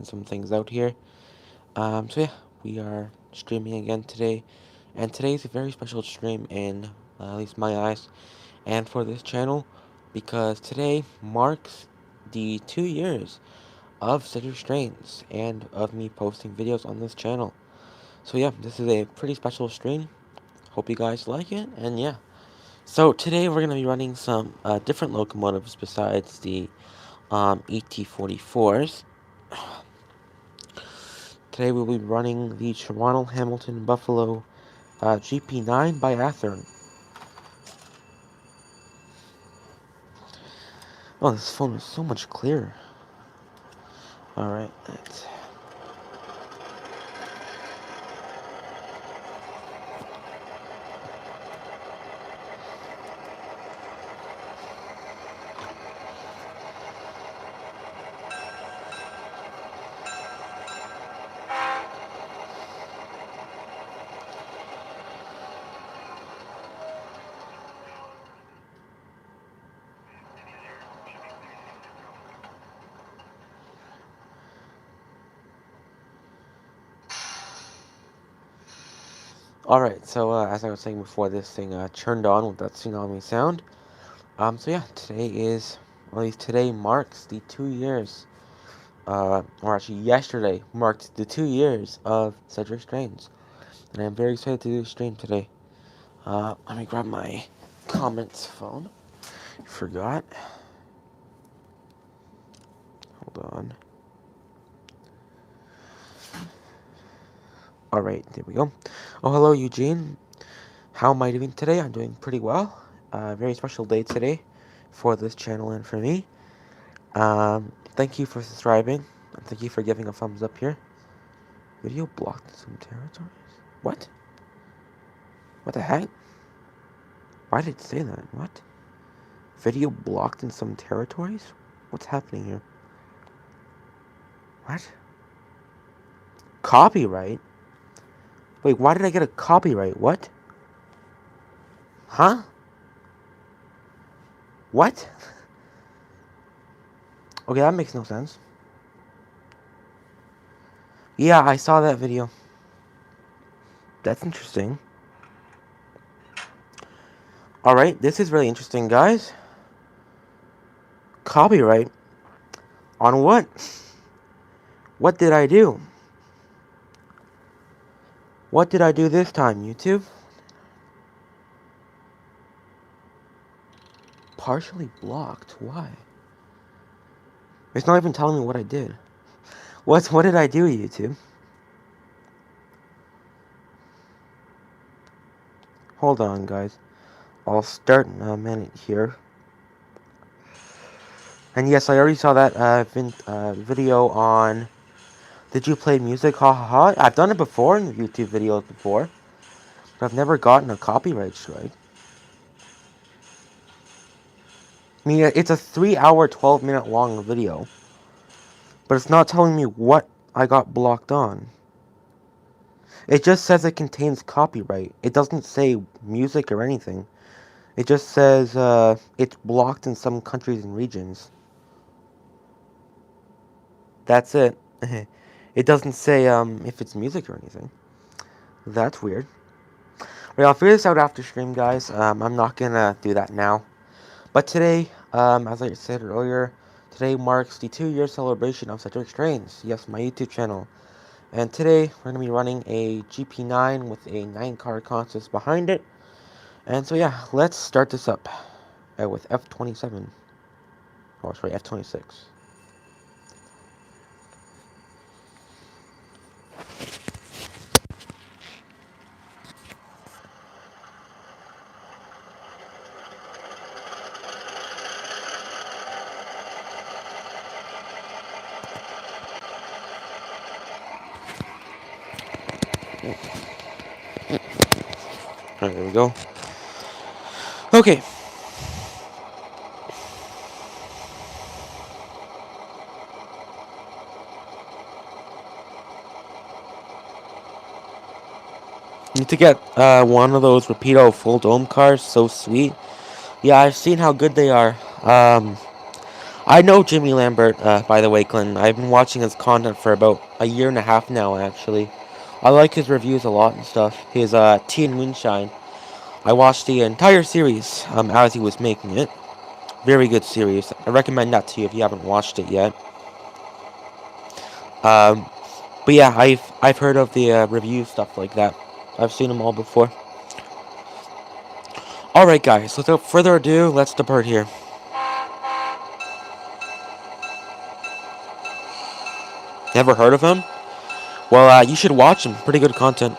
straighten some things out here. So yeah, we are streaming again today, and today's a very special stream in at least my eyes, and for this channel, because today marks the 2 years of Cedric Strains and of me posting videos on this channel. So yeah, this is a pretty special stream. Hope you guys like it, and yeah. So today we're gonna be running some different locomotives besides the ET44s. Today we'll be running the Toronto Hamilton Buffalo GP9 by athearn. Oh, this phone is so much clearer. Alright, let's... Alright, so as I was saying before, this thing turned on with that tsunami sound. So yeah, today is, or at least today marks the 2 years, or actually yesterday marked the 2 years of Cedric Strains. And I'm very excited to do this stream today. Let me grab my comments phone. Forgot. Hold on. Alright, there we go. Oh, hello, Eugene. How am I doing today? I'm doing pretty well. Very special day today for this channel and for me. Thank you for subscribing. And thank you for giving a thumbs up here. Video blocked in some territories? What? What the heck? Why did it say that? What? Video blocked in some territories? What's happening here? What? Copyright? Wait, why did I get a copyright? What? Huh? What? Okay, that makes no sense. Yeah, I saw that video. That's interesting. Alright, this is really interesting, guys. Copyright? On what? What did I do? What did I do this time, YouTube? Partially blocked? Why? It's not even telling me what I did. What did I do, YouTube? Hold on, guys. I'll start in a minute here. And yes, I already saw that video on Did You Play Music? Ha ha ha. I've done it before in YouTube videos before. But I've never gotten a copyright strike. I mean, it's a 3-hour, 12-minute long video. But it's not telling me what I got blocked on. It just says it contains copyright. It doesn't say music or anything. It just says it's blocked in some countries and regions. That's it. It doesn't say if it's music or anything. That's weird. Well, I'll figure this out after stream, guys. I'm not gonna do that now. But today, as I said earlier, today marks the 2-year celebration of Cedric Strains. Yes, my YouTube channel. And today, we're going to be running a GP9 with a 9-car consist behind it. And so yeah, let's start this up with F27. Oh, sorry, F26. Alright, there we go. Okay. Need to get one of those Rapido full dome cars. So sweet. Yeah, I've seen how good they are. I know Jimmy Lambert, by the way, Glenn. I've been watching his content for about a year and a half now, actually. I like his reviews a lot and stuff. His Tea and Moonshine. I watched the entire series as he was making it. Very good series. I recommend that to you if you haven't watched it yet. But yeah, I've heard of the review stuff like that. I've seen them all before. All right, guys. Without further ado, let's depart here. Never heard of him? Well, you should watch him. Pretty good content.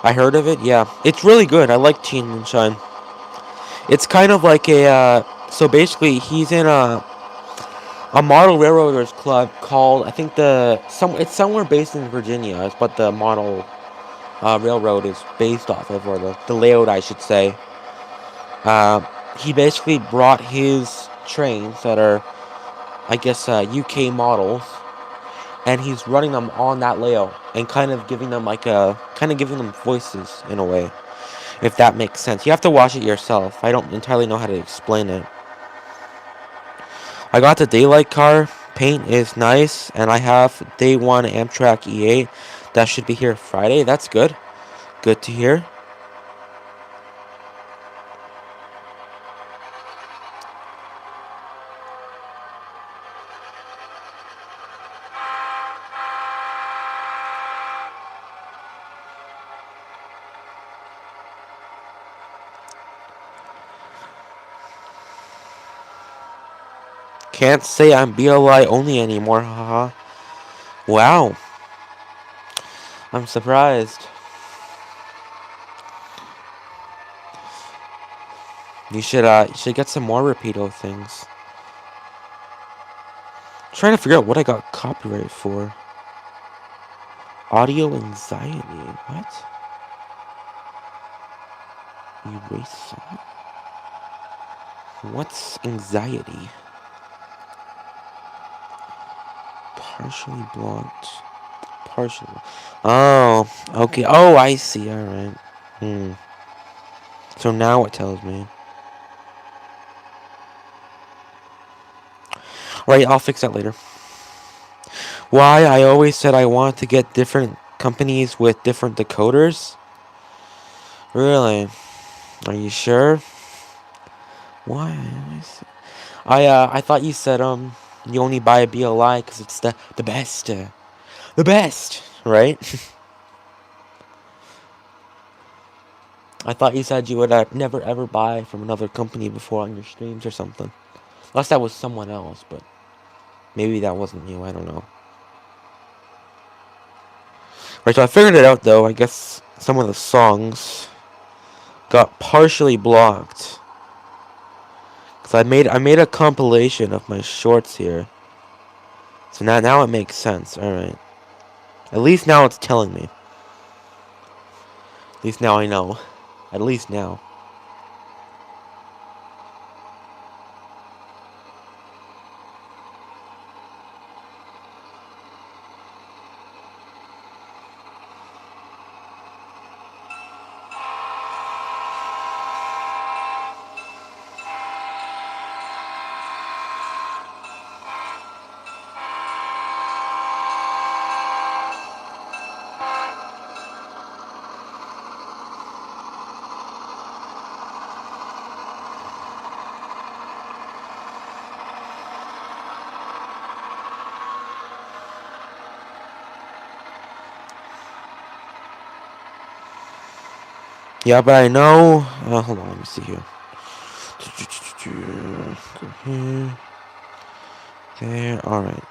I heard of it. Yeah, it's really good. I like Teen Moonshine. It's kind of like a so basically he's in a model railroaders club called, I think it's somewhere based in Virginia is what the model railroad is based off of, or the layout I should say. He basically brought his trains that are, I guess, UK models, and he's running them on that layout and kind of giving them voices in a way, if that makes sense. You have to watch it yourself. I don't entirely know how to explain it. I got the daylight car. Paint is nice, and I have day one Amtrak E8. That should be here Friday. That's good. Good to hear. Can't say I'm BLI only anymore, haha. Wow. I'm surprised. You should get some more Rapido things. I'm trying to figure out what I got copyright for. Audio anxiety. What? Erase that? What's anxiety? Partially blocked. Partially. Oh, okay. Oh, I see. Alright. So now it tells me. Right, I'll fix that later. Why I always said I wanted to get different companies with different decoders? Really? Are you sure? Why? I thought you said you only buy a BLI because it's the best, the best, right? I thought you said you would never ever buy from another company before on your streams or something. Unless that was someone else, but maybe that wasn't you. I don't know. Right, so I figured it out though. I guess some of the songs got partially blocked. Cause I made a compilation of my shorts here. So now it makes sense. All right. At least now it's telling me. At least now I know. At least now. Yeah, but I know. Hold on, let me see here. There, alright.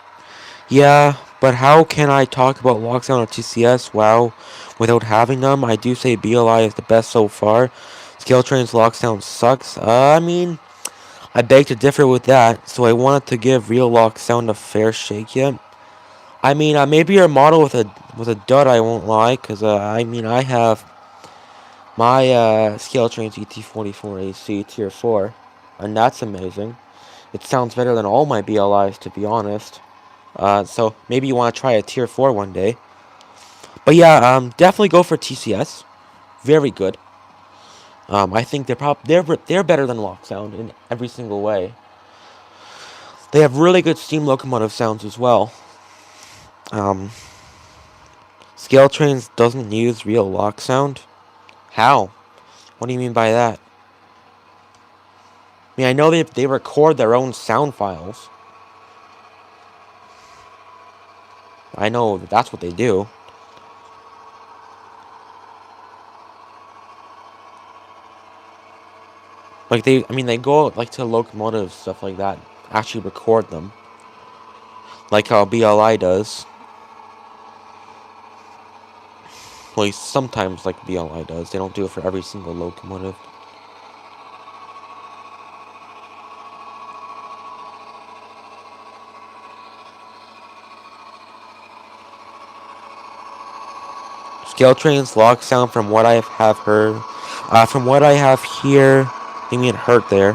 Yeah, but how can I talk about Lockdown or TCS, WoW, without having them? I do say BLI is the best so far. Scale Train's Lockdown sucks. I mean, I beg to differ with that, so I wanted to give Real Lockdown a fair shake yet. I mean, maybe your model with a dud, I won't lie, because, I mean, I have my Scale Train's ET44 AC Tier 4. and that's amazing. It sounds better than all my BLIs, to be honest. So maybe you want to try a tier 4 one day. But yeah, definitely go for TCS. Very good. I think they're better than Lock Sound in every single way. They have really good steam locomotive sounds as well. Scale Trains doesn't use real Lock Sound. How? What do you mean by that? I mean, I know they record their own sound files. I know that's what they do. Like they go like to Locomotive, stuff like that, actually record them. Like how BLI does. Well, sometimes like BLI does. They don't do it for every single Locomotive. Scale Trains Lock Sound, from what I have heard, from what I have here, I mean heard there.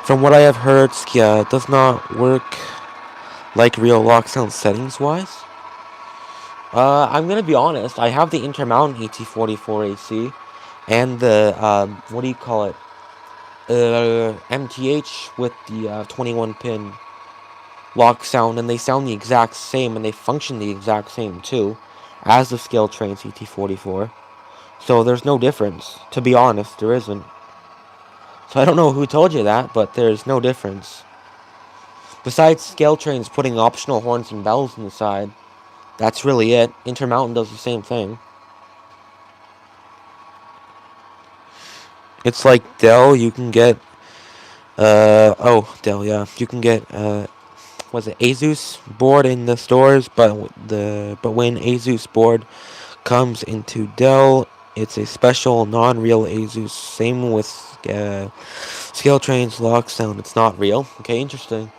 From what I have heard, does not work like real Lock Sound settings wise. I'm gonna be honest. I have the Intermountain AT44 AC and the what do you call it? MTH with the 21 pin Lock Sound, and they sound the exact same, and they function the exact same too as the Scale Trains AT44. So there's no difference. To be honest, there isn't. So I don't know who told you that, but there's no difference. Besides Scale Trains putting optional horns and bells on the side, that's really it. Intermountain does the same thing. It's like Dell, you can get, Dell, yeah. You can get, was it Asus board in the stores, but when Asus board comes into Dell, it's a special non-real Asus. Same with, Scale Trains Lock Sound. It's not real. Okay, interesting.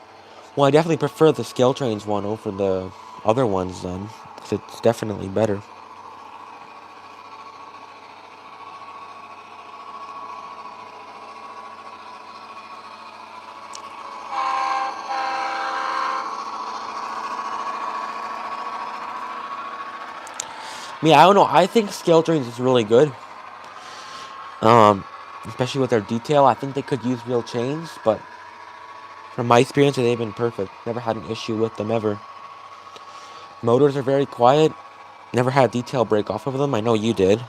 Well, I definitely prefer the Scale Trains one over the other ones then, because it's definitely better. I mean, I don't know. I think Scale Trains is really good. Especially with their detail. I think they could use real chains, but from my experience, they've been perfect. Never had an issue with them ever. Motors are very quiet. Never had detail break off of them. I know you did.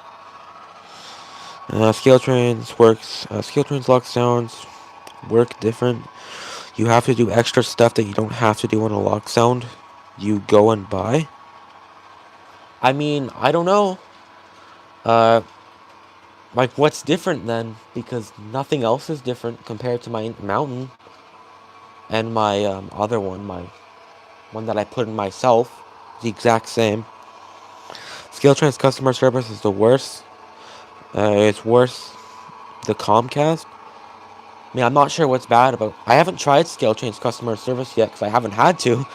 Scale Trains works. Scale Trains Lock Sounds work different. You have to do extra stuff that you don't have to do on a Lock Sound. You go and buy. I mean, I don't know. Like, what's different then? Because nothing else is different compared to my Mountain and my other one, my one that I put in myself. The exact same. Scale Train's customer service is the worst. It's worse. The Comcast. I mean, I'm not sure what's bad about. I haven't tried Scale Train's customer service yet because I haven't had to.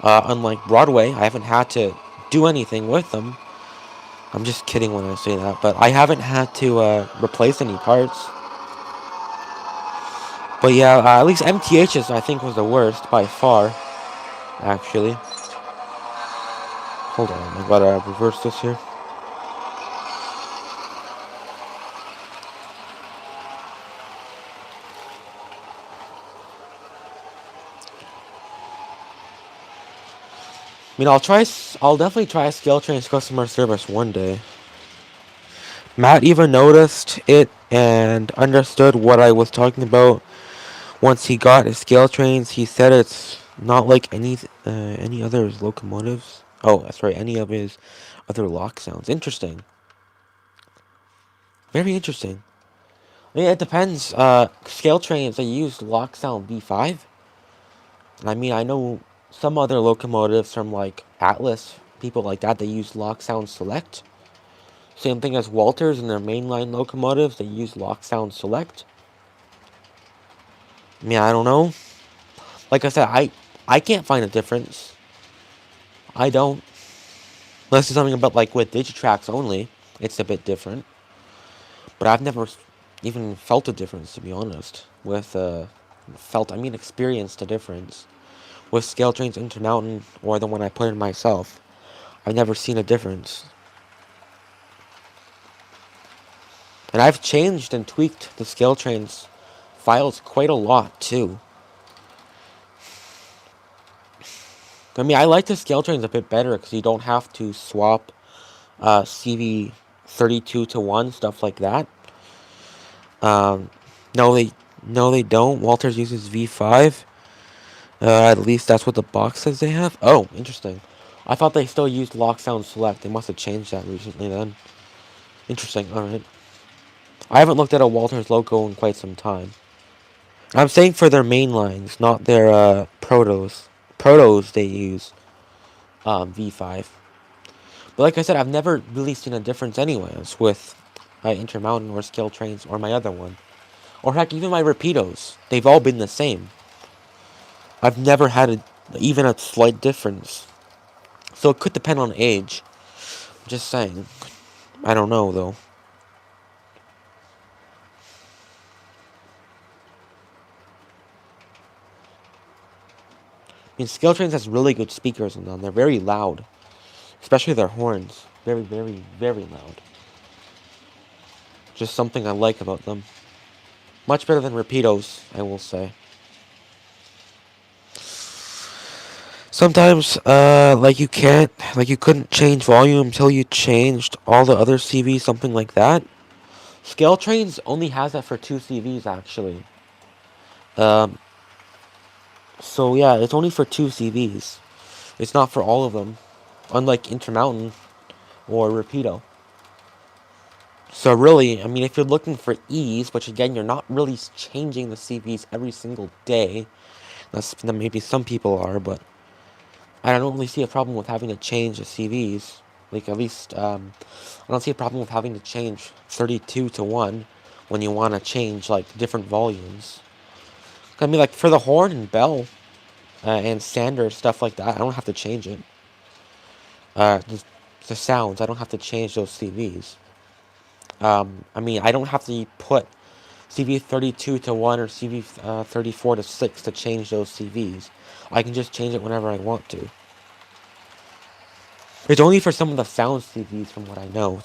Unlike Broadway, I haven't had to do anything with them. I'm just kidding when I say that, but I haven't had to replace any parts. But yeah, at least MTH's I think was the worst by far, actually. Hold on, I gotta reverse this here. I mean, I'll definitely try Scale Train's customer service one day. Matt even noticed it and understood what I was talking about. Once he got his Scale Trains, he said it's not like any other locomotives. Oh, that's right, any of his other Lock Sounds. Interesting. Very interesting. I mean, it depends. Scale Trains, they use Lock Sound V5. I mean, I know some other locomotives from like Atlas, people like that, they use Lock Sound Select. Same thing as Walters and their mainline locomotives, they use Lock Sound Select. I mean, I don't know. Like I said, I can't find a difference. I don't. Unless it's something about like with Digitrax only, it's a bit different. But I've never even felt a difference, to be honest, with experienced a difference. With Scale Train's Intermountain or the one I put in myself, I've never seen a difference. And I've changed and tweaked the Scale Train's files quite a lot, too. I mean, I like the Scale Trains a bit better because you don't have to swap CV 32 to 1, stuff like that. No, they don't. Walters uses V5. At least that's what the box says they have. Oh, interesting. I thought they still used Lock Sound Select. They must have changed that recently then. Interesting, alright. I haven't looked at a Walters logo in quite some time. I'm saying for their main lines, not their protos. Protos they use V5. But like I said, I've never really seen a difference anyways with Intermountain or Scale Trains or my other one. Or heck, even my Rapidos. They've all been the same. I've never had even a slight difference. So it could depend on age. I'm just saying. I don't know, though. I mean, Scale Trains has really good speakers in them. They're very loud. Especially their horns. Very, very, very loud. Just something I like about them. Much better than Rapidos, I will say. Sometimes, you couldn't change volume until you changed all the other CVs, something like that. Scale Trains only has that for 2 CVs, actually. So yeah, it's only for 2 CVs. It's not for all of them. Unlike Intermountain or Rapido. So really, I mean, if you're looking for ease, which again, you're not really changing the CVs every single day. Maybe some people are, but I don't really see a problem with having to change the CVs. Like, at least, I don't see a problem with having to change 32 to 1 when you want to change, like, different volumes. I mean, like, for the horn and bell and sander, stuff like that, I don't have to change it. The sounds, I don't have to change those CVs. I mean, I don't have to put CV 32 to 1 or CV 34 to 6 to change those CVs. I can just change it whenever I want to. It's only for some of the sound CVs from what I know.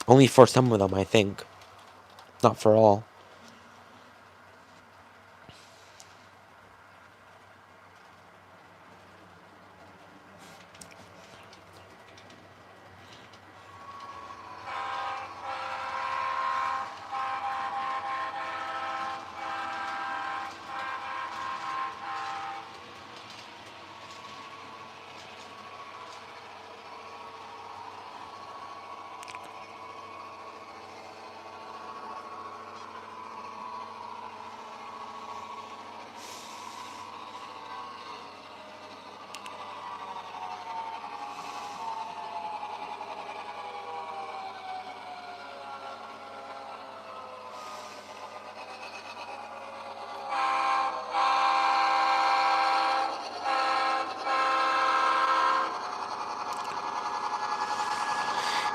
Only for some of them, I think. Not for all.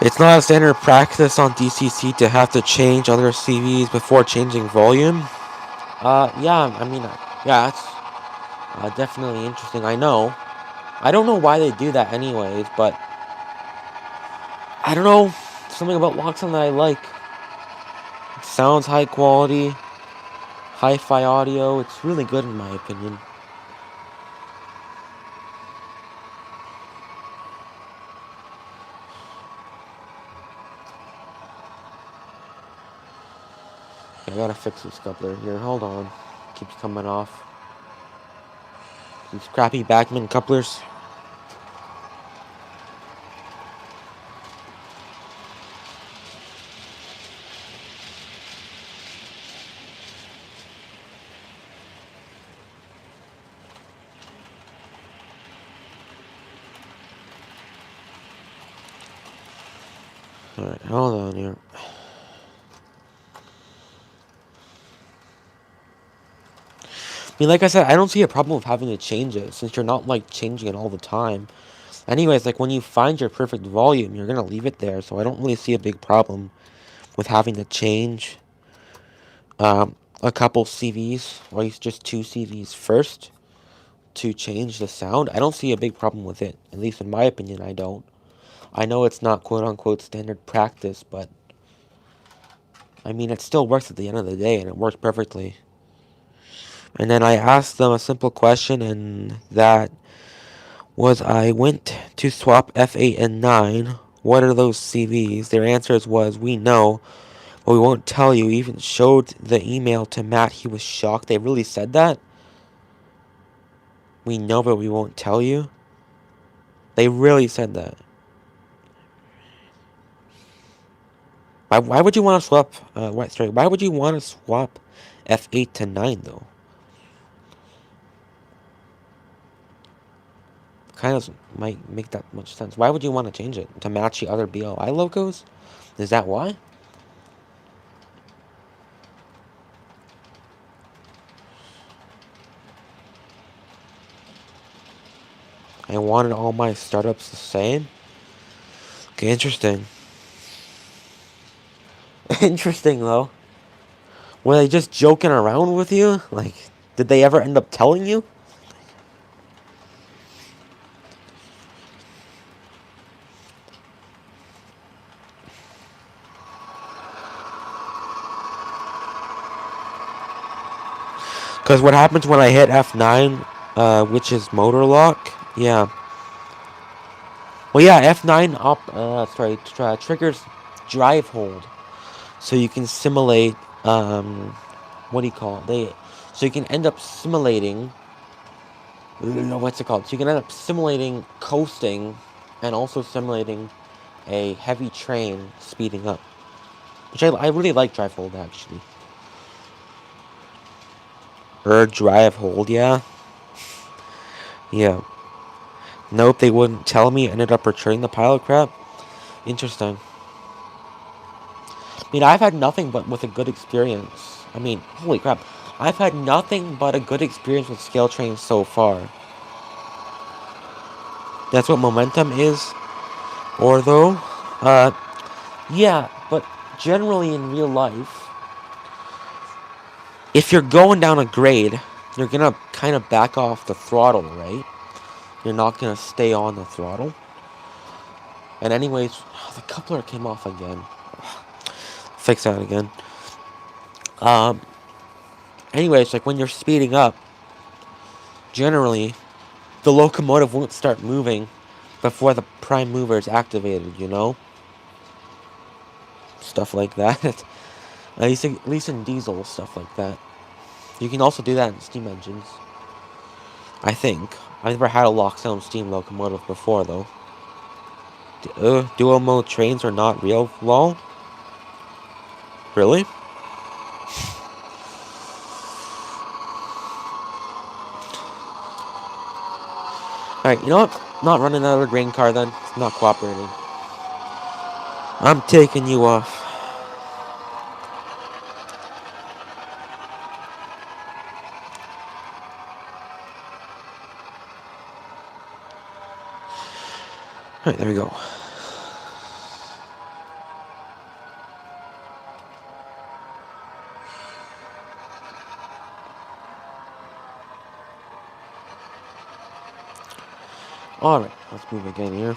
It's not a standard practice on DCC to have to change other CVs before changing volume. Yeah, I mean, yeah, that's definitely interesting. I know. I don't know why they do that anyways, but I don't know. Something about Loxon that I like. It sounds high quality, hi-fi audio. It's really good in my opinion. I gotta fix this coupler here. Hold on. Keeps coming off. These crappy Backman couplers. Alright, hold on here. I mean, like I said, I don't see a problem with having to change it, since you're not, like, changing it all the time. Anyways, like, when you find your perfect volume, you're gonna leave it there, so I don't really see a big problem with having to change. a couple CVs, or at least just 2 CVs first, to change the sound. I don't see a big problem with it. At least in my opinion, I don't. I know it's not quote-unquote standard practice, but I mean, it still works at the end of the day, and it works perfectly. And then I asked them a simple question, and that was, I went to swap F8 and 9. What are those CVs? Their answers was, we know, but we won't tell you. Even showed the email to Matt. He was shocked. They really said that? We know, but we won't tell you? They really said that. Why would you want to swap, why would you want to swap F8 to 9, though? Kind of might make that much sense. Why would you want to change it? To match the other BLI logos? Is that why? I wanted all my startups the same? Okay, interesting. Interesting, though. Were they just joking around with you? Like, did they ever end up telling you? Because what happens when I hit F9, which is motor lock? Yeah. Well, yeah, F9 triggers drive hold. So you can simulate, what do you call it? So you can end up simulating, what's it called? So you can end up simulating coasting and also simulating a heavy train speeding up. Which I really like drive hold, actually. Drive hold, yeah? Yeah. Nope, they wouldn't tell me. Ended up returning the pilot crap. Interesting. I mean, I've had nothing but with a good experience. I mean, holy crap. I've had nothing but a good experience with scale trains so far. That's what momentum is. Or though, yeah, but generally in real life, if you're going down a grade, you're gonna kind of back off the throttle, right? You're not gonna stay on the throttle. And anyways, the coupler came off again. Fix that again. Anyways, like when you're speeding up, generally, the locomotive won't start moving before the prime mover is activated, you know? Stuff like that. At least in diesel, stuff like that. You can also do that in steam engines. I think. I've never had a lockdown steam locomotive before, though. Dual mode trains are not real, lol? Really? Alright, you know what? Not running another grain car then. It's not cooperating. I'm taking you off. Alright, there we go. Alright, let's move again here.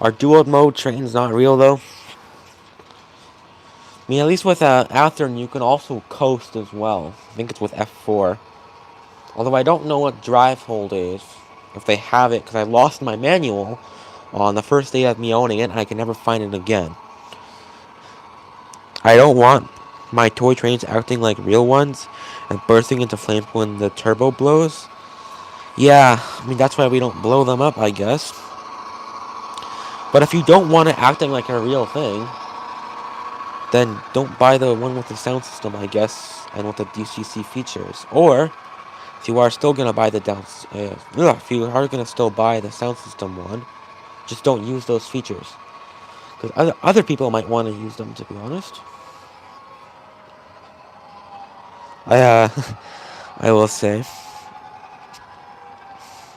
Are dual mode trains not real though? I mean, at least with athearn, you can also coast as well. I think it's with F4. Although I don't know what drive hold is, if they have it, because I lost my manual on the first day of me owning it, and I can never find it again. I don't want my toy trains acting like real ones and bursting into flames when the turbo blows. Yeah, I mean, that's why we don't blow them up, I guess. But if you don't want it acting like a real thing, then don't buy the one with the sound system, I guess, and with the DCC features. Or, if you are still gonna buy the if you are gonna still buy the sound system one, just don't use those features. Because other people might want to use them, to be honest. I will say.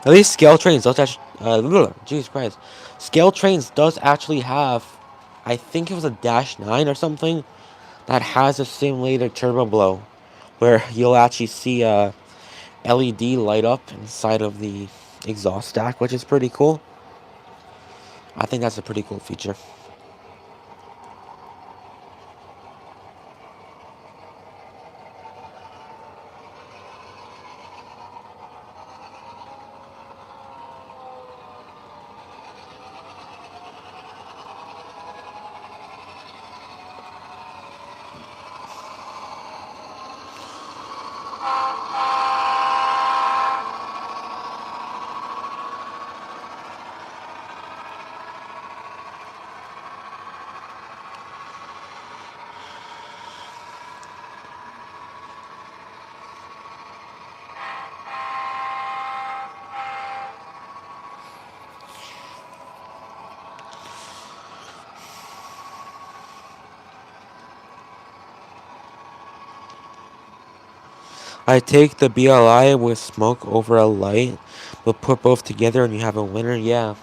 At least Scale Trains does actually, Jesus Christ. Scale Trains does actually have, I think it was a Dash 9 or something, that has a simulated turbo blow, where you'll actually see a LED light up inside of the exhaust stack, which is pretty cool. I think that's a pretty cool feature. I take the BLI with smoke over a light, but put both together and you have a winner. Yeah.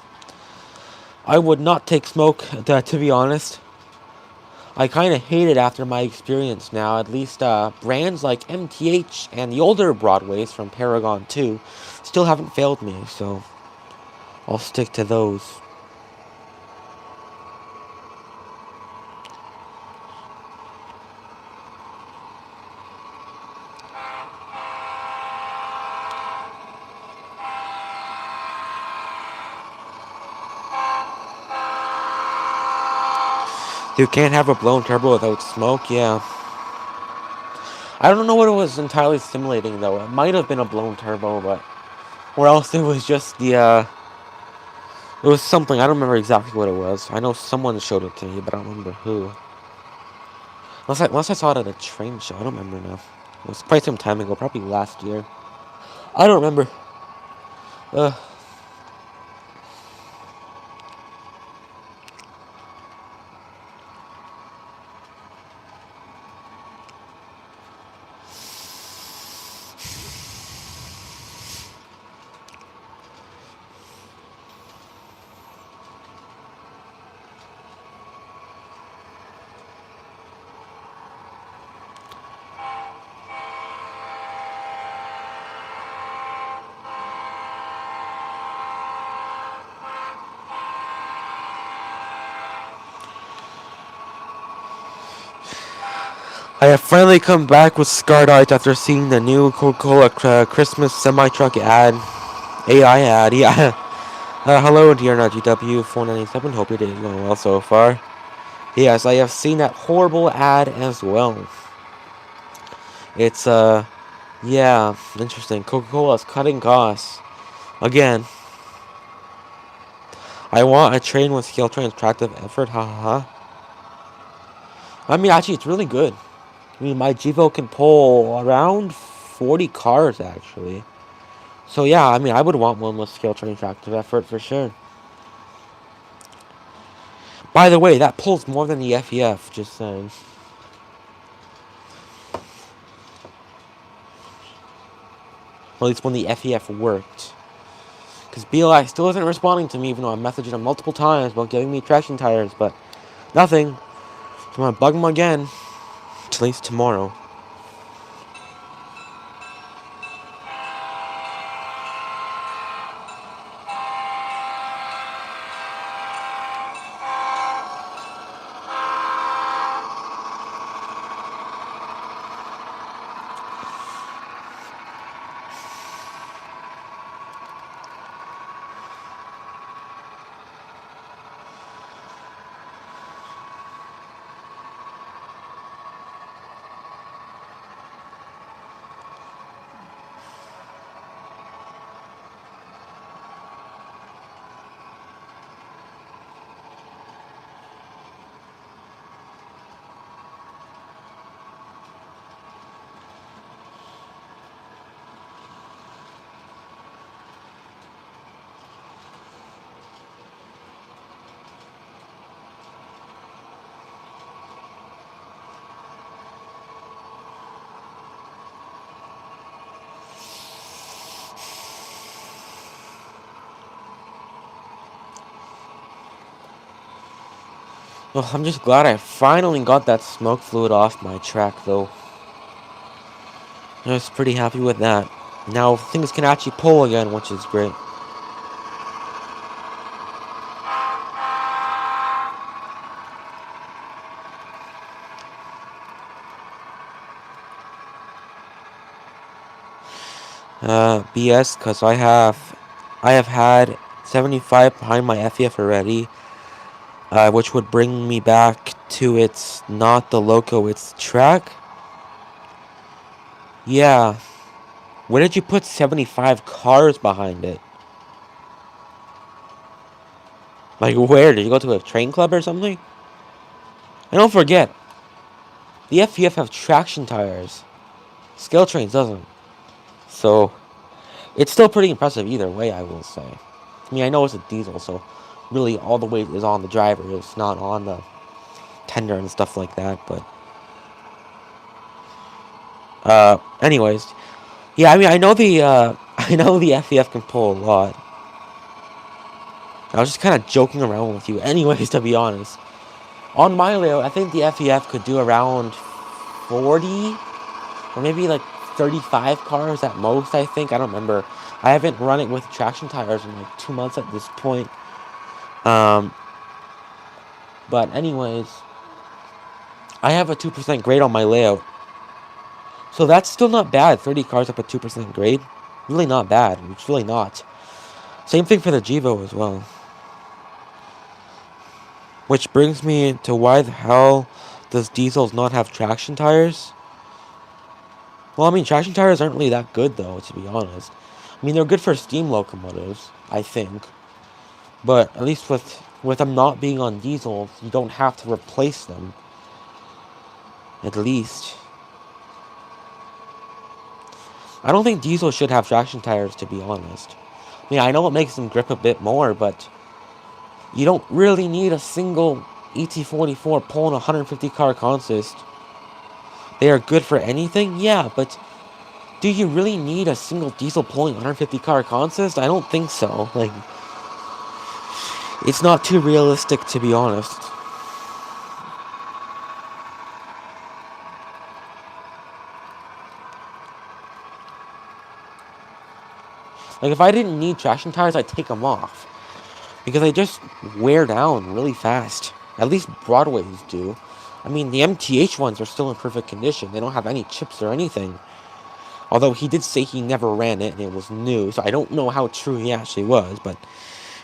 I would not take smoke, to be honest. I kind of hate it after my experience now. At least brands like MTH and the older Broadways from Paragon 2 still haven't failed me, so I'll stick to those. You can't have a blown turbo without smoke, yeah. I don't know what it was entirely simulating, though. It might have been a blown turbo, but... Or else it was just the, it was something. I don't remember exactly what it was. I know someone showed it to me, but I don't remember who. Unless I saw it at a train show. I don't remember now. It was quite some time ago, probably last year. I don't remember. I have finally come back with scarred eyes after seeing the new Coca-Cola Christmas semi-truck ad. AI ad, yeah. Hello, dear GW497. Hope your day is going well so far. Yes, I have seen that horrible ad as well. It's, yeah, interesting. Coca-Cola is cutting costs. Again. I want a train with scale train tractive effort, haha. I mean, actually, it's really good. I mean, my Jevo can pull around 40 cars, actually. So, yeah, I mean, I would want one with scale train tractive effort for sure. By the way, that pulls more than the FEF, just saying. Or at least when the FEF worked. Because BLI still isn't responding to me, even though I'm messaging him multiple times about giving me traction tires, but nothing. So I'm going to bug him again. At least tomorrow. Well, I'm just glad I finally got that smoke fluid off my track, though. I was pretty happy with that. Now things can actually pull again, which is great. BS, because I have had 75 behind my FEF already, which would bring me back to it's not the loco, it's track. Yeah. Where did you put 75 cars behind it? Like, where? Did you go to a train club or something? And don't forget, the FEF have traction tires. Scale Trains doesn't. So, it's still pretty impressive either way, I will say. I mean, I know it's a diesel, so really all the weight is on the driver. It's not on the tender and stuff like that, but... anyways. Yeah, I mean, I know the, I know the FEF can pull a lot. I was just kind of joking around with you anyways, to be honest. On my layout, I think the FEF could do around 40, or maybe like 35 cars at most, I think. I don't remember. I haven't run it with traction tires in like 2 months at this point. But anyways, I have a 2% grade on my layout. So that's still not bad. 30 cars up a 2% grade. Really not bad. It's really not. Same thing for the Gevo as well. Which brings me to why the hell does diesels not have traction tires? Well, I mean, traction tires aren't really that good, though, to be honest. I mean, they're good for steam locomotives, I think. But at least with them not being on diesels, you don't have to replace them. At least. I don't think diesel should have traction tires, to be honest. I mean, I know it makes them grip a bit more, but you don't really need a single ET44 pulling a 150 car consist. They are good for anything, yeah, but do you really need a single diesel pulling 150 car consist? I don't think so. Like, it's not too realistic, to be honest. Like, if I didn't need traction tires, I'd take them off. Because they just wear down really fast. At least Broadways do. I mean, the MTH ones are still in perfect condition. They don't have any chips or anything. Although he did say he never ran it and it was new. So I don't know how true he actually was, but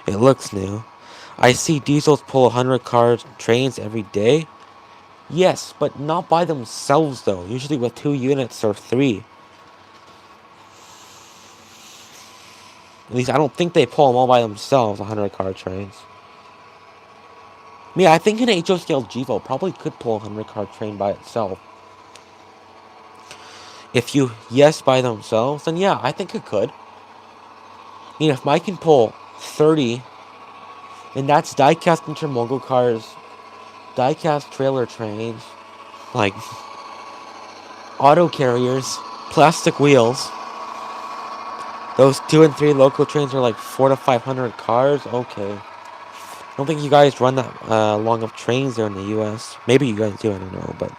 it looks new. I see diesels pull 100 car trains every day. Yes, but not by themselves though. Usually with 2 units or 3. At least I don't think they pull them all by themselves, 100 car trains. Yeah, I think an HO scale Gevo probably could pull a 100 car train by itself. If you yes by themselves, then yeah, I think it could. I mean, if Mike can pull 30, and that's die-cast intermodal cars, die-cast trailer trains, like auto carriers, plastic wheels. Those 2 and 3 local trains are like 400 to 500 cars. Okay. I don't think you guys run that long of trains there in the U.S. Maybe you guys do, I don't know, but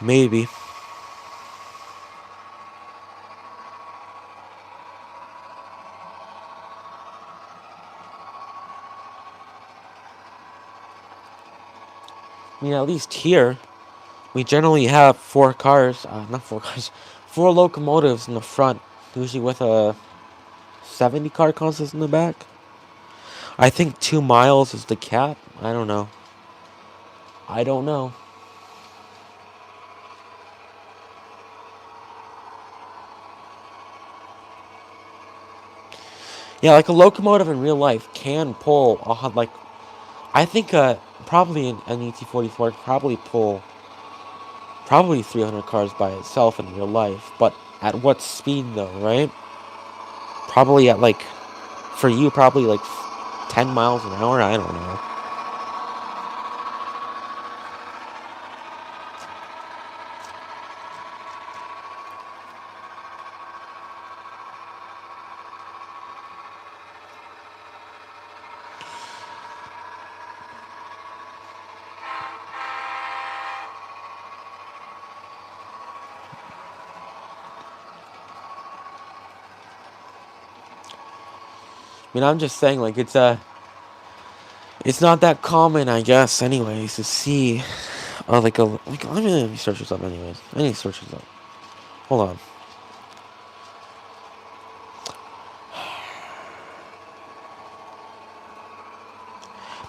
maybe. I mean, at least here, we generally have 4 cars, not 4 cars, 4 locomotives in the front, usually with a 70 car consist in the back. I think 2 miles is the cap. I don't know. I don't know. Yeah, like a locomotive in real life can pull, like, I think probably an ET44 could probably pull probably 300 cars by itself in real life. But at what speed though, right? Probably at like, for you, probably like 10 miles an hour? I don't know. I mean, I'm just saying, like, it's not that common, I guess, anyways, to see, let me search this up, anyways. I need to search this up. Hold on.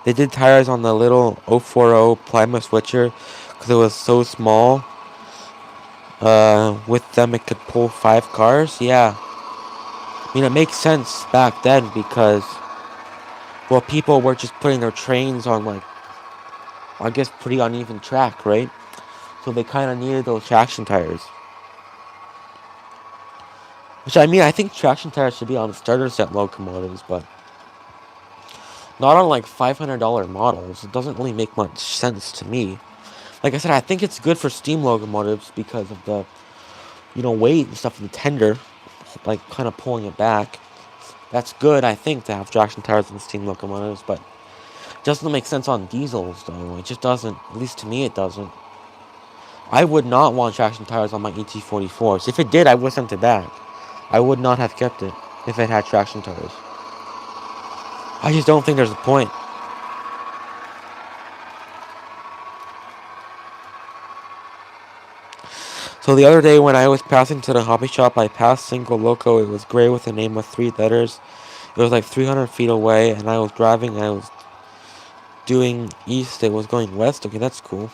They did tires on the little 040 Plymouth switcher because it was so small. With them, it could pull 5 cars. Yeah. I mean, it makes sense back then because, well, people were just putting their trains on, like, I guess, pretty uneven track, right? So they kind of needed those traction tires. Which, I mean, I think traction tires should be on starter set locomotives, but not on, like, $500 models. It doesn't really make much sense to me. Like I said, I think it's good for steam locomotives because of the, weight and stuff of the tender, like, kind of pulling it back. That's good, I think, to have traction tires on steam locomotives, but it doesn't make sense on diesels, though. It just doesn't. At least to me, it doesn't. I would not want traction tires on my ET44s. If it did, I would send it back. I would not have kept it if it had traction tires. I just don't think there's a point. So the other day when I was passing to the hobby shop, I passed Single Loco. It was gray with a name with 3 letters. It was like 300 feet away, and I was driving, and I was doing east. It was going west. Okay, that's cool.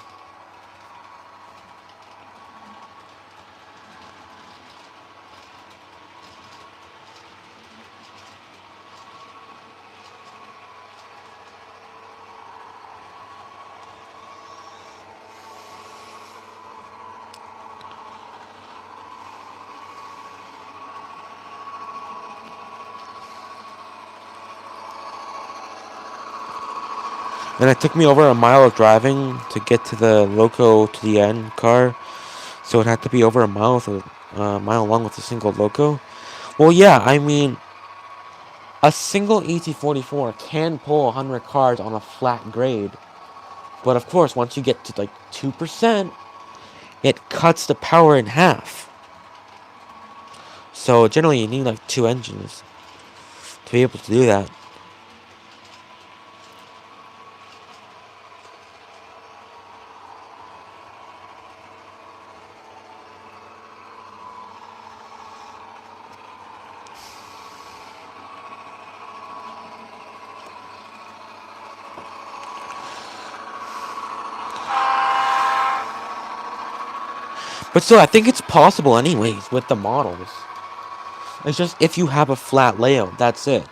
And it took me over a mile of driving to get to the Loco to the end car. So it had to be over a mile, mile long with a single Loco. Well, yeah, I mean, a single ET44 can pull 100 cars on a flat grade. But of course, once you get to like 2%, it cuts the power in half. So generally you need like 2 engines to be able to do that. But still, I think it's possible anyways with the models. It's just if you have a flat layout, that's it.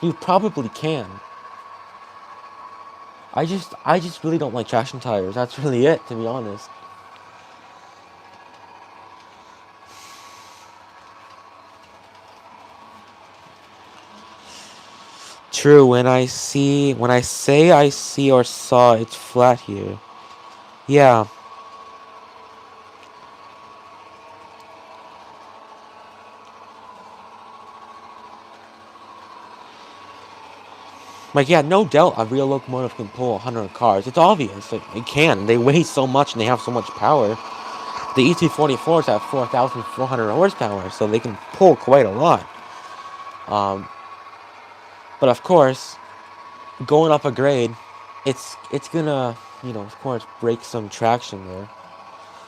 You probably can. I just really don't like traction tires. That's really it, to be honest. True, when I say I see or saw, it's flat here. Yeah. Like, yeah, no doubt a real locomotive can pull 100 cars. It's obvious. It can. They weigh so much and they have so much power. The ET44s have 4,400 horsepower, so they can pull quite a lot. But of course, going up a grade, it's gonna, of course, break some traction there.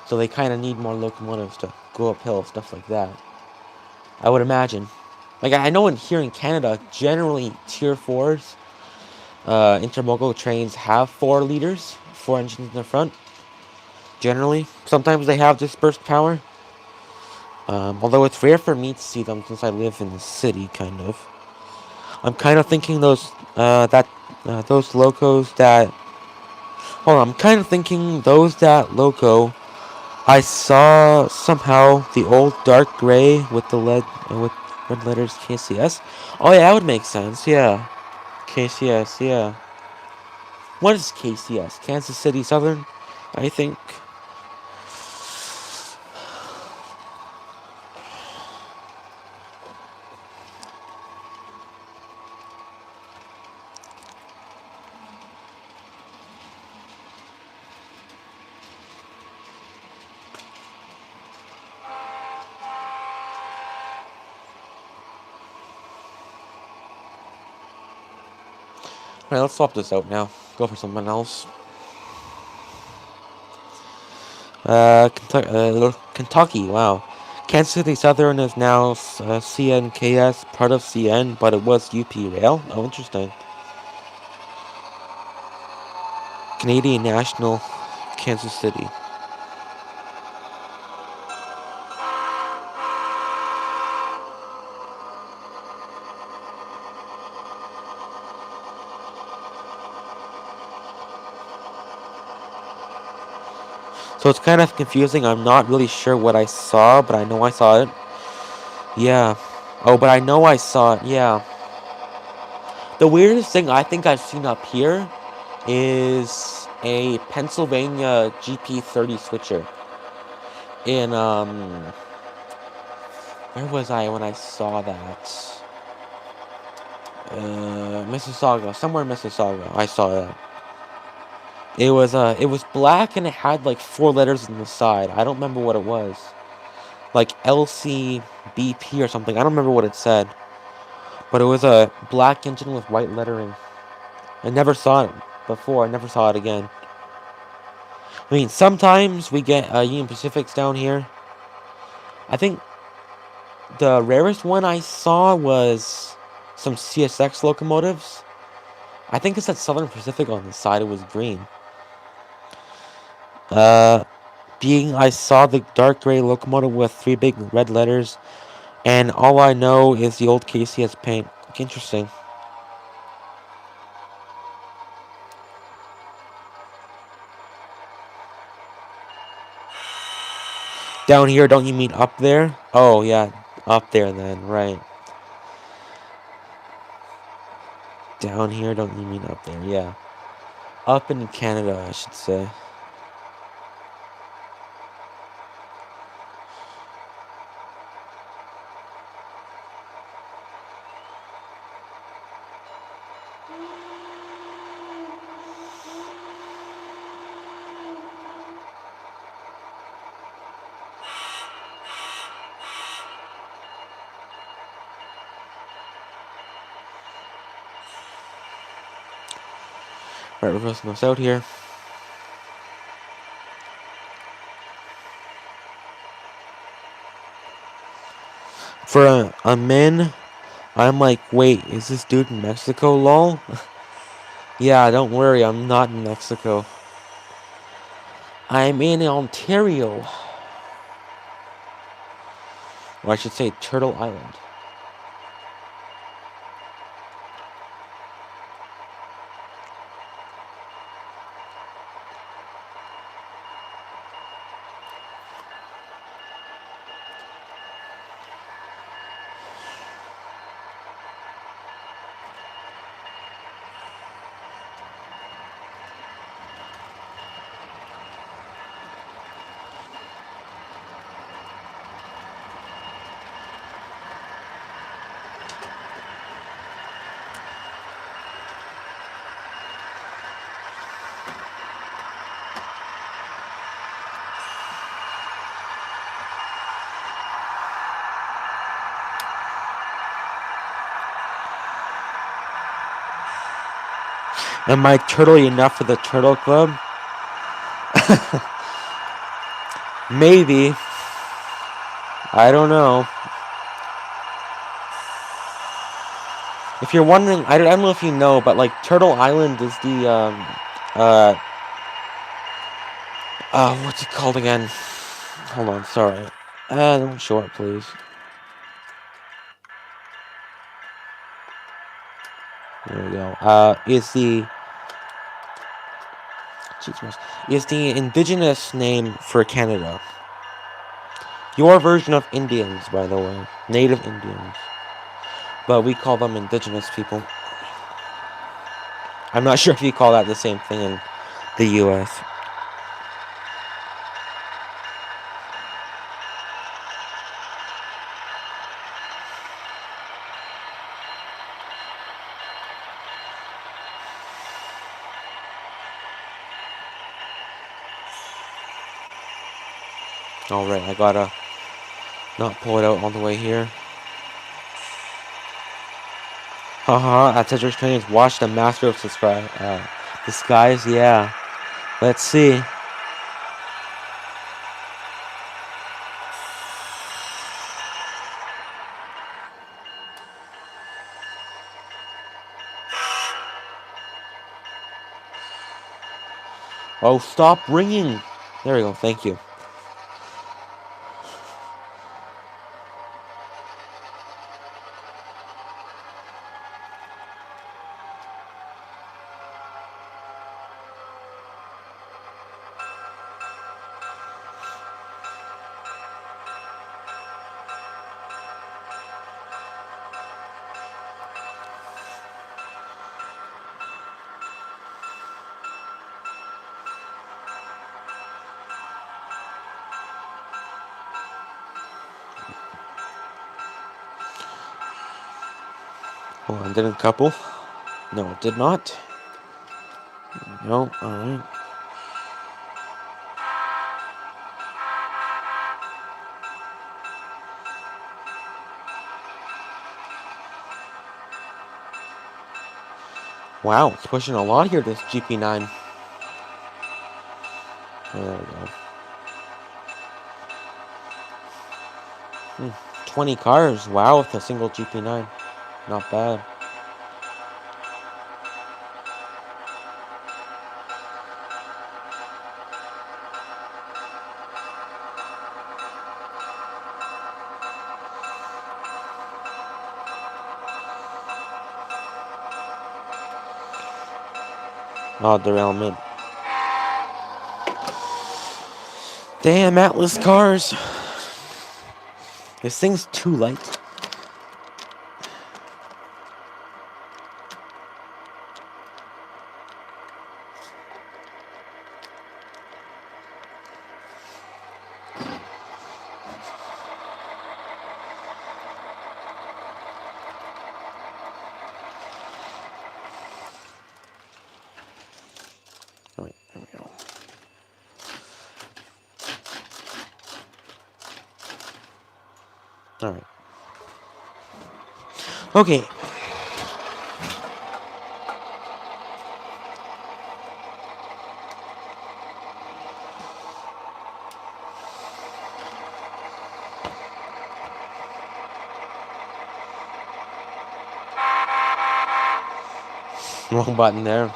So they kind of need more locomotives to go uphill, stuff like that. I would imagine. Like, I know here in Canada, generally Tier 4s, intermodal trains have 4 liters, 4 engines in the front. Generally. Sometimes they have dispersed power. Although it's rare for me to see them since I live in the city, kind of. I'm kind of thinking those locos that... Hold on, I'm kind of thinking those that loco... I saw somehow the old dark gray with the with red letters KCS. Oh yeah, that would make sense. Yeah, KCS. Yeah. What is KCS? Kansas City Southern, I think. Alright, let's swap this out now. Go for something else. Kentucky, wow. Kansas City Southern is now CNKS, part of CN, but it was UP Rail. Oh, interesting. Canadian National, Kansas City. So it's kind of confusing. I'm not really sure what I saw, but I know I saw it. Yeah. Oh, but I know I saw it. Yeah. The weirdest thing I think I've seen up here is a Pennsylvania GP30 switcher. In, where was I when I saw that? Mississauga. Somewhere in Mississauga. I saw that. It was black and it had like 4 letters on the side. I don't remember what it was. Like LCBP or something. I don't remember what it said. But it was a black engine with white lettering. I never saw it before. I never saw it again. I mean, sometimes we get Union Pacifics down here. I think the rarest one I saw was some CSX locomotives. I think it said Southern Pacific on the side. It was green. I saw the dark gray locomotive with 3 big red letters, and all I know is the old KCS paint. Interesting. Down here, don't you mean up there? Oh, yeah, up there then, right. Down here, don't you mean up there? Yeah. Up in Canada, I should say. Right, we're posting this out here. For a min, I'm like, wait, is this dude in Mexico, lol? Yeah, don't worry, I'm not in Mexico. I'm in Ontario. Or I should say Turtle Island. Am I turtly enough for the Turtle Club? Maybe. I don't know. If you're wondering, I don't know if you know, but like Turtle Island is the what's it called again? Hold on, sorry. Don't show it, please. There we go. Is the indigenous name for Canada. Your version of Indians, by the way. Native Indians. But we call them indigenous people. I'm not sure if you call that the same thing in the US. Alright, I gotta not pull it out all the way here. Haha, at Cedric's trainings, watch the Master of Disguise. Yeah. Let's see. Oh, stop ringing. There we go. Thank you. Hold on, did a couple? No, it did not. No, alright. Wow, it's pushing a lot here, this GP9. There we go. 20 cars, wow, with a single GP9. Not bad. Oh, derailment. Damn, Atlas cars. This thing's too light. Alright, there we go. Alright. Okay. Wrong button there.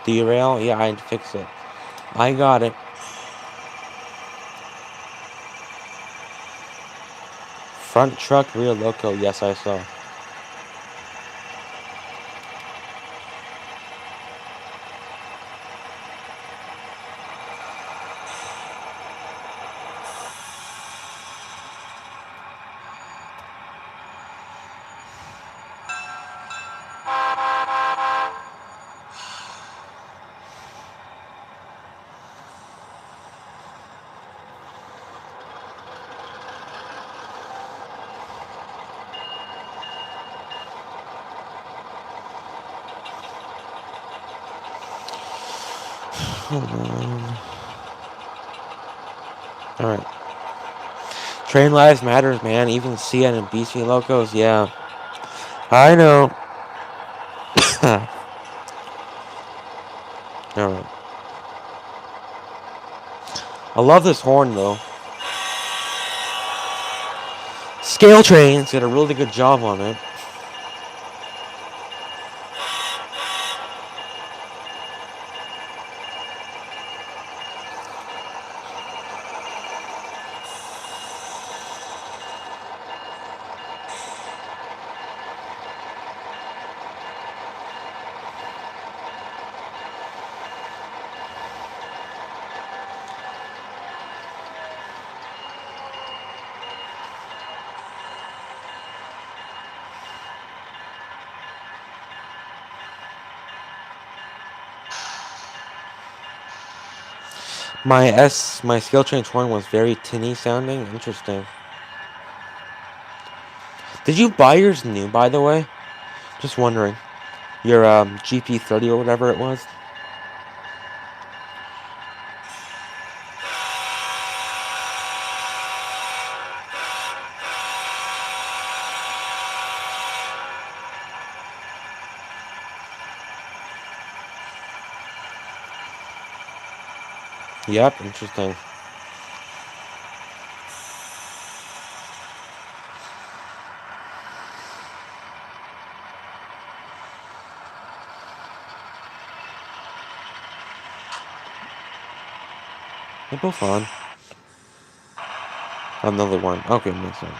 Derail? Yeah, I'd fix it. I got it. Front truck, rear loco. Yes, I saw. Hold on. Alright. Train lives matters, man. Even CN and BC locos, yeah. I know. Alright. I love this horn, though. Scale Trains did a really good job on it. My scale change horn was very tinny sounding. Interesting. Did you buy yours new, by the way? Just wondering. Your GP30 or whatever it was. Yep, interesting. They're both on. Another one. Okay, makes sense.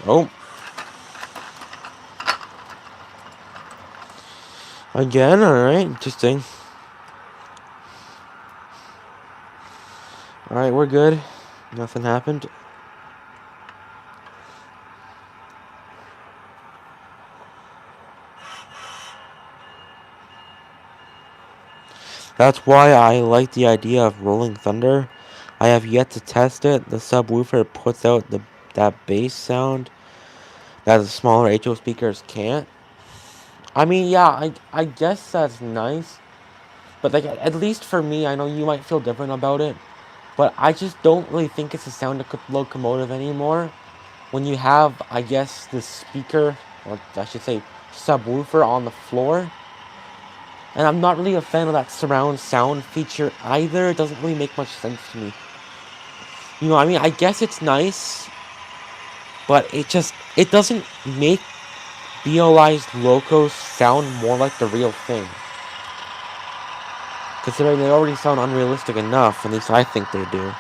Oh. Again, alright, interesting. Alright, we're good. Nothing happened. That's why I like the idea of Rolling Thunder. I have yet to test it. The subwoofer puts out that bass sound that the smaller HO speakers can't. I mean, yeah, I guess that's nice. But like at least for me, I know you might feel different about it, but I just don't really think it's a sound locomotive anymore. When you have, I guess, the speaker, or I should say, subwoofer on the floor. And I'm not really a fan of that surround sound feature either. It doesn't really make much sense to me. You know, I mean, I guess it's nice, but it doesn't make BOI's locos sound more like the real thing. Considering they already sound unrealistic enough, at least I think they do.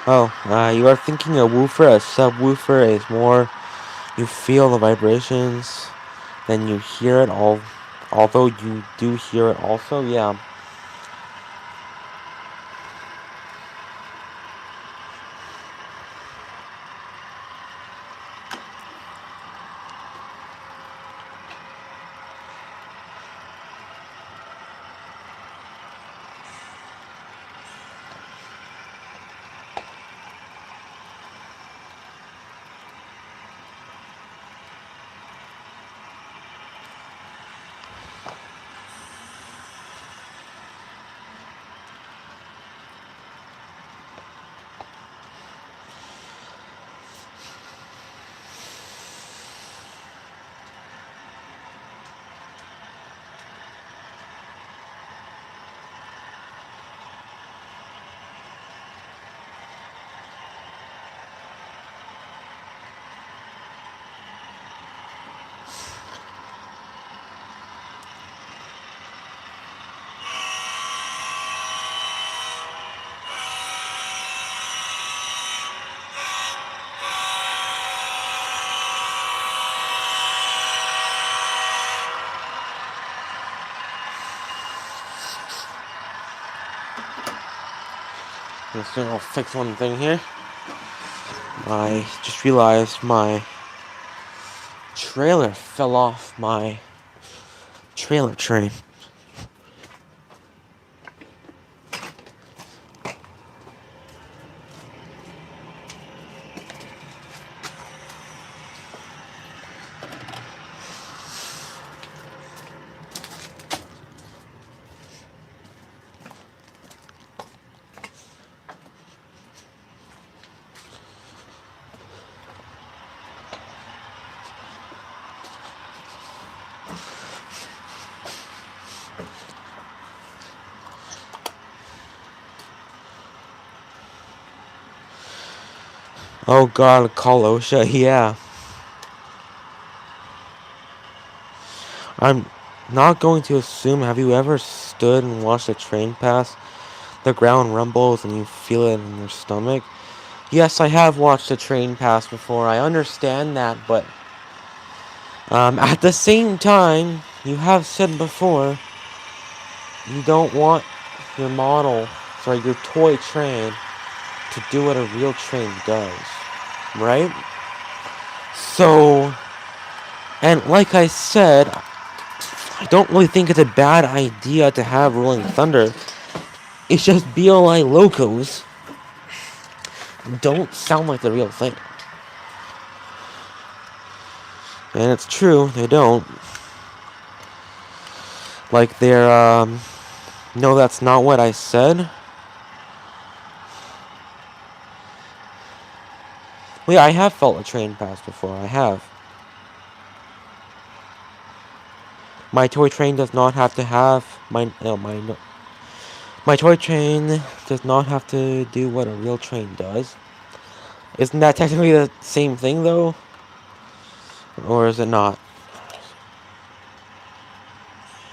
Oh, you are thinking a woofer, a subwoofer is more, you feel the vibrations, then you hear it although you do hear it also, yeah. I'll fix one thing here. I just realized my trailer fell off my trailer train. Oh god, call OSHA, yeah. I'm not going to assume, have you ever stood and watched a train pass? The ground rumbles and you feel it in your stomach? Yes, I have watched a train pass before, I understand that, but at the same time, you have said before, you don't want your your toy train to do what a real train does, right? So, and like I said, I don't really think it's a bad idea to have Rolling Thunder. It's just BLI locos don't sound like the real thing. And it's true, they don't. Like they're, no, that's not what I said. Well, yeah, I have felt a train pass before, I have. My toy train does not have to have, my toy train does not have to do what a real train does. Isn't that technically the same thing, though? Or is it not?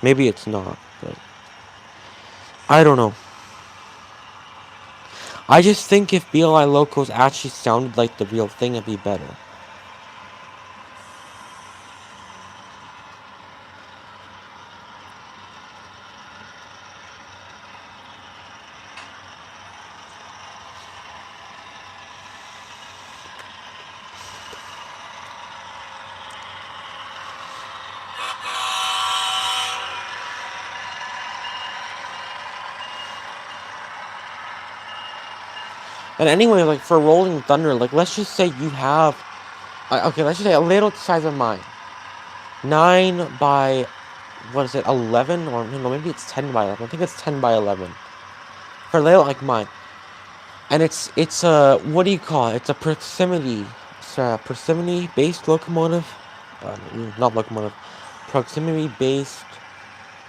Maybe it's not, but I don't know. I just think if BLI locos actually sounded like the real thing, it'd be better. And anyway, like for Rolling Thunder, like let's just say you have, okay, let's just say a little size of mine, 9 by, what is it, 11, or no, maybe it's 10 by 11. I think it's 10 by 11 for a little like mine, and it's a, what do you call it? It's a proximity based locomotive, not locomotive, proximity based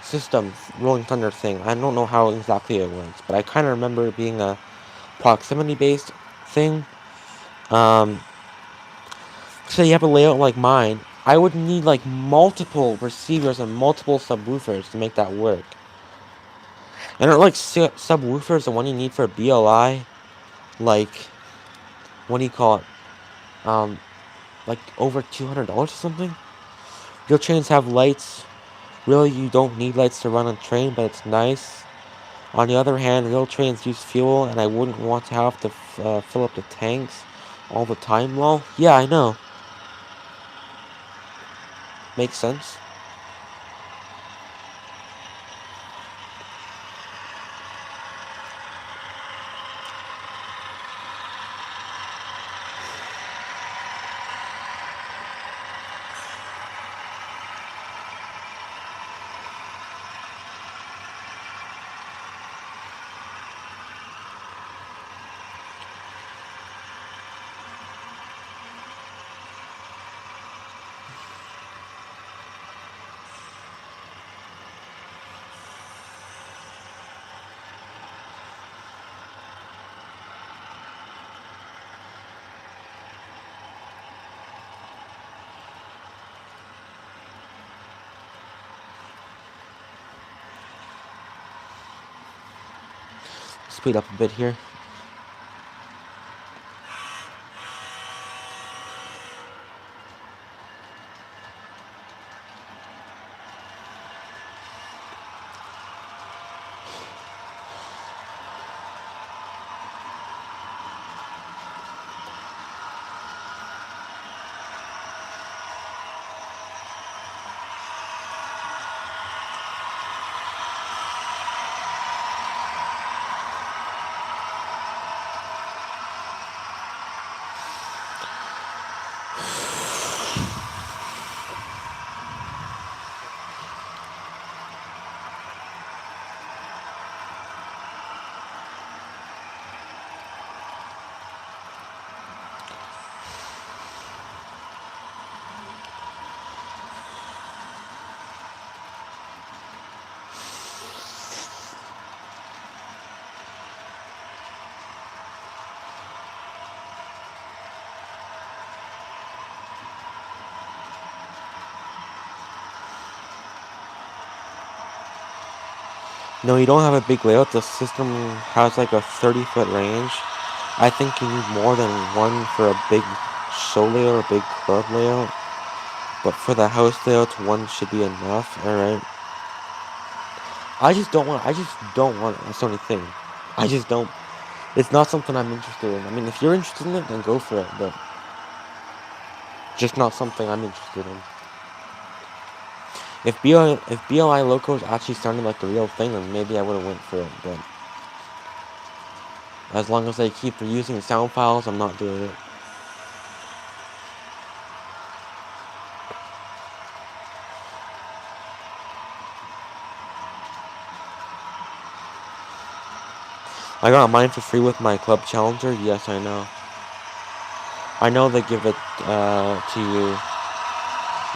system Rolling Thunder thing. I don't know how exactly it works, but I kind of remember it being a proximity-based thing. So you have a layout like mine. I would need like multiple receivers and multiple subwoofers to make that work. And are like subwoofers the one you need for BLI? Like, what do you call it? Like over $200 or something? Real trains have lights. Really, you don't need lights to run a train, but it's nice. On the other hand, real trains use fuel, and I wouldn't want to have to fill up the tanks all the time. Well, yeah, I know. Makes sense. Speed up a bit here. No, you don't have a big layout. The system has like a 30-foot range. I think you need more than one for a big show layout or big club layout. But for the house layouts, one should be enough. Alright. I just don't want it. That's the only thing. I just don't. It's not something I'm interested in. I mean, if you're interested in it, then go for it. But just not something I'm interested in. If BLI locos actually sounded like the real thing, then maybe I would have went for it. But as long as they keep reusing sound files, I'm not doing it. I got mine for free with my club challenger. Yes, I know. I know they give it to you.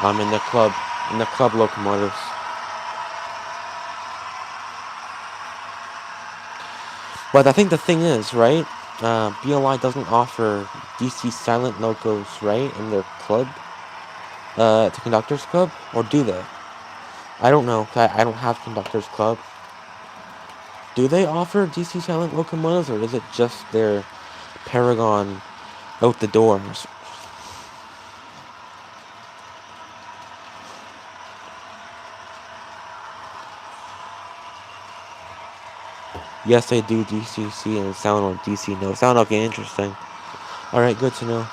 I'm in the club locomotives. But I think the thing is, right? BLI doesn't offer DC silent locos, right, in their club, to Conductors Club, or do they? I don't know. I don't have Conductors Club. Do they offer DC silent locomotives, or is it just their Paragon out the doors? Yes, they do DCC and sound on DC no. Sound okay, interesting. Alright, good to know.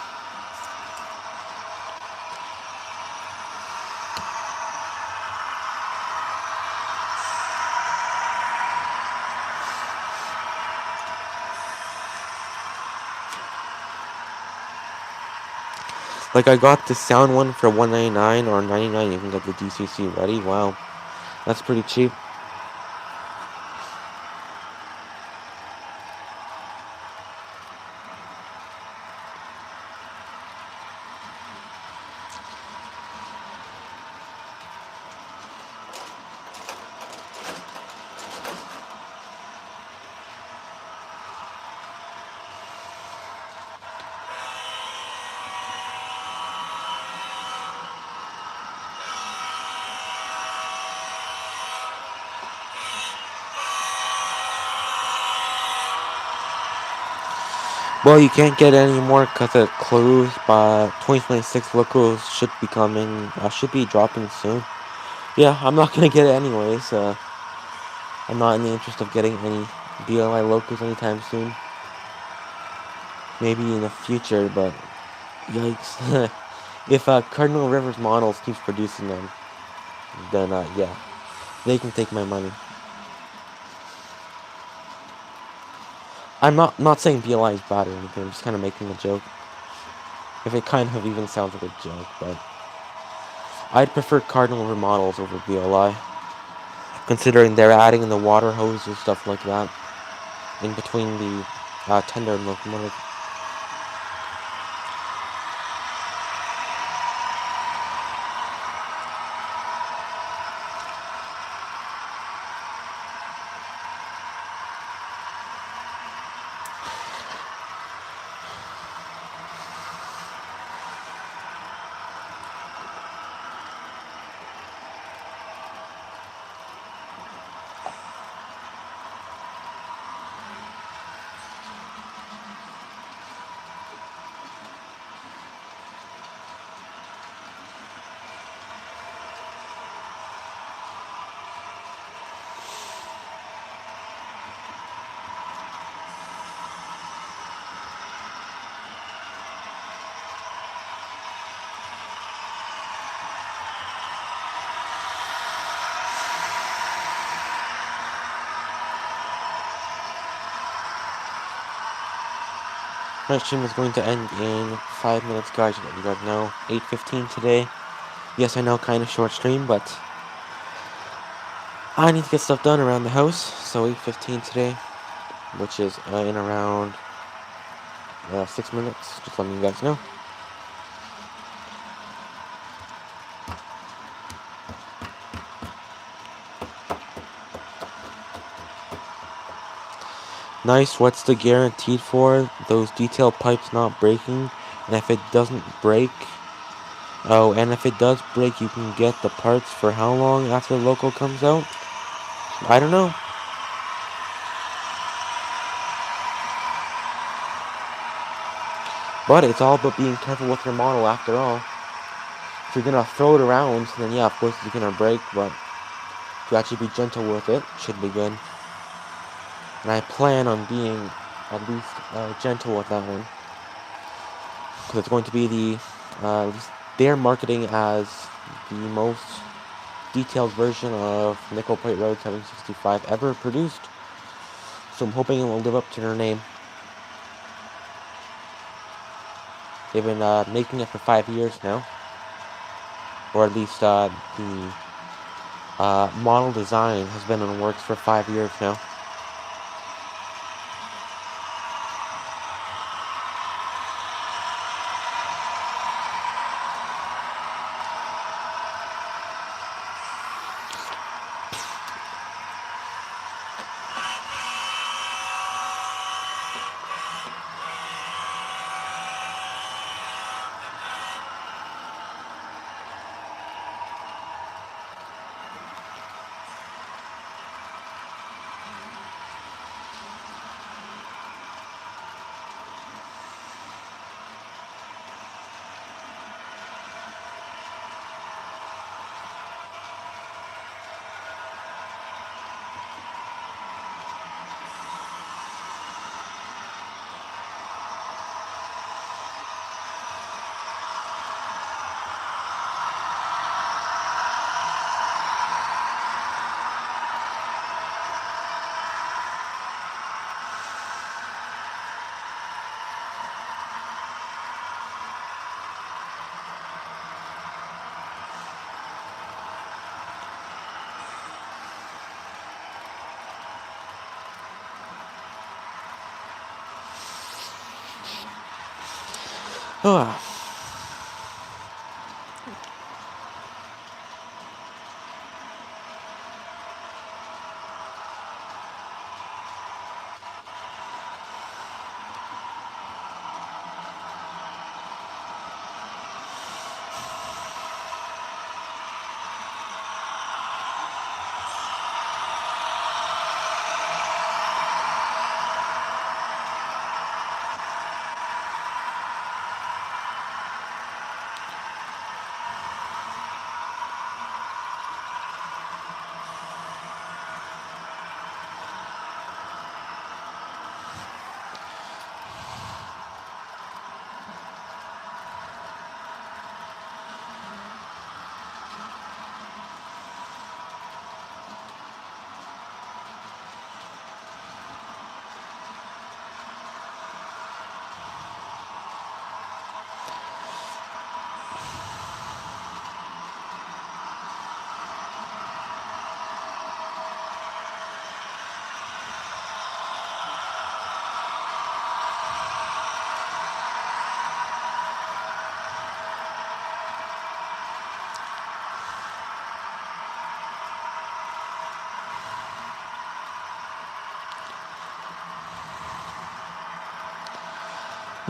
Like, I got the sound one for $199 or $99. You can get the DCC ready. Wow, that's pretty cheap. Well, you can't get any more because it closed. By 2026 locals should be coming. Should be dropping soon. Yeah, I'm not gonna get it anyways. I'm not in the interest of getting any BLI locals anytime soon. Maybe in the future, but yikes. If Cardinal Rivers Models keeps producing them, then yeah, they can take my money. I'm not saying BLI is bad or anything. I'm just kind of making a joke. If it kind of even sounds like a joke, but I'd prefer Cardinal remodels over BLI, considering they're adding in the water hose and stuff like that in between the tender and locomotive. My stream is going to end in 5 minutes, guys. You guys know, 8:15 today. Yes, I know, kind of short stream, but I need to get stuff done around the house. So 8:15 today, which is in around 6 minutes. Just letting you guys know. Nice. What's the guaranteed for? Those detail pipes not breaking, and if it doesn't break, and if it does break, you can get the parts for how long after the local comes out? I don't know. But it's all about being careful with your model after all. If you're gonna throw it around, then yeah, of course it's gonna break, but if you actually be gentle with it, it should be good. And I plan on being at least gentle with that one. Because it's going to be at least they're marketing as the most detailed version of Nickel Plate Road 765 ever produced. So I'm hoping it will live up to their name. They've been making it for 5 years now. Or at least the model design has been in the works for 5 years now.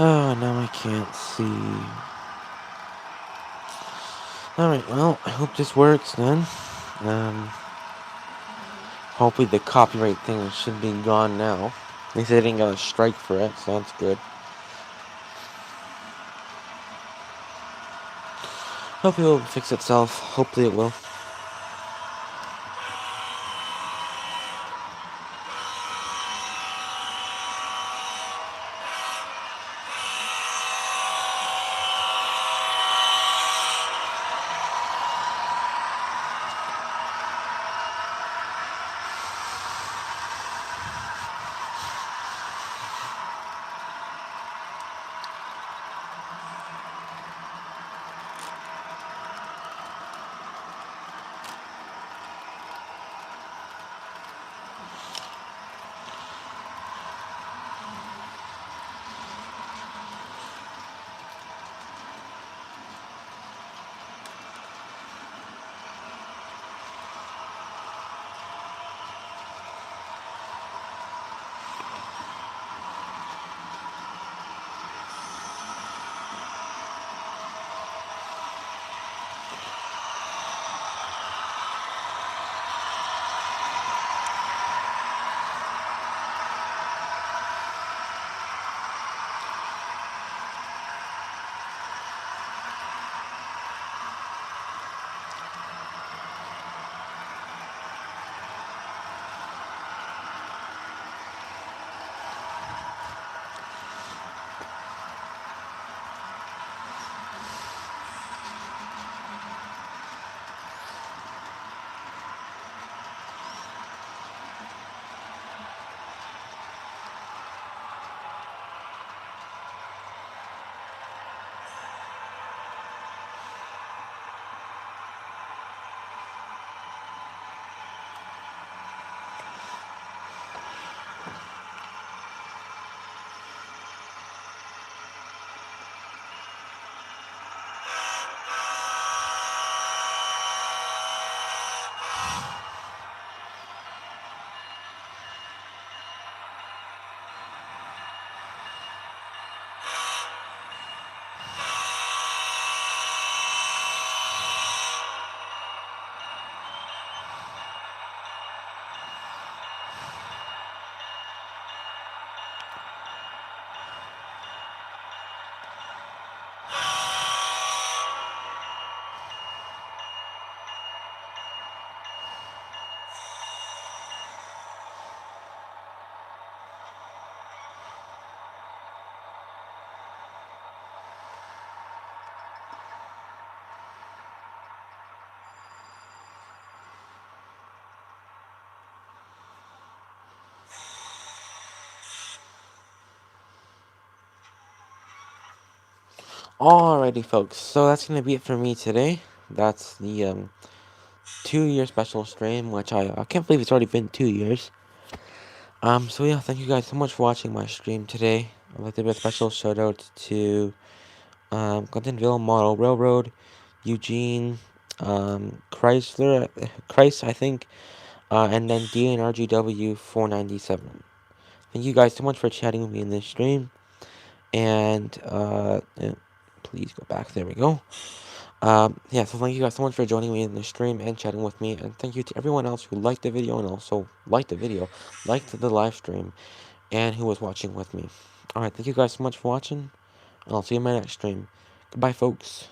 Oh, now I can't see. Alright, well, I hope this works then. Hopefully the copyright thing should be gone now. They said they didn't get a strike for it, so that's good. Hopefully it will fix itself. Hopefully it will. Alrighty, folks. So that's gonna be it for me today. That's the 2-year special stream, which I can't believe it's already been 2 years. So yeah, thank you guys so much for watching my stream today. I'd like to give a special shout out to Clintonville Model Railroad, Eugene, Christ, I think, and then DNRGW 497. Thank you guys so much for chatting with me in this stream. And please go back. There we go. Yeah, so thank you guys so much for joining me in the stream and chatting with me, and thank you to everyone else who liked the video and also liked the live stream, and who was watching with me. Alright, thank you guys so much for watching, and I'll see you in my next stream. Goodbye, folks.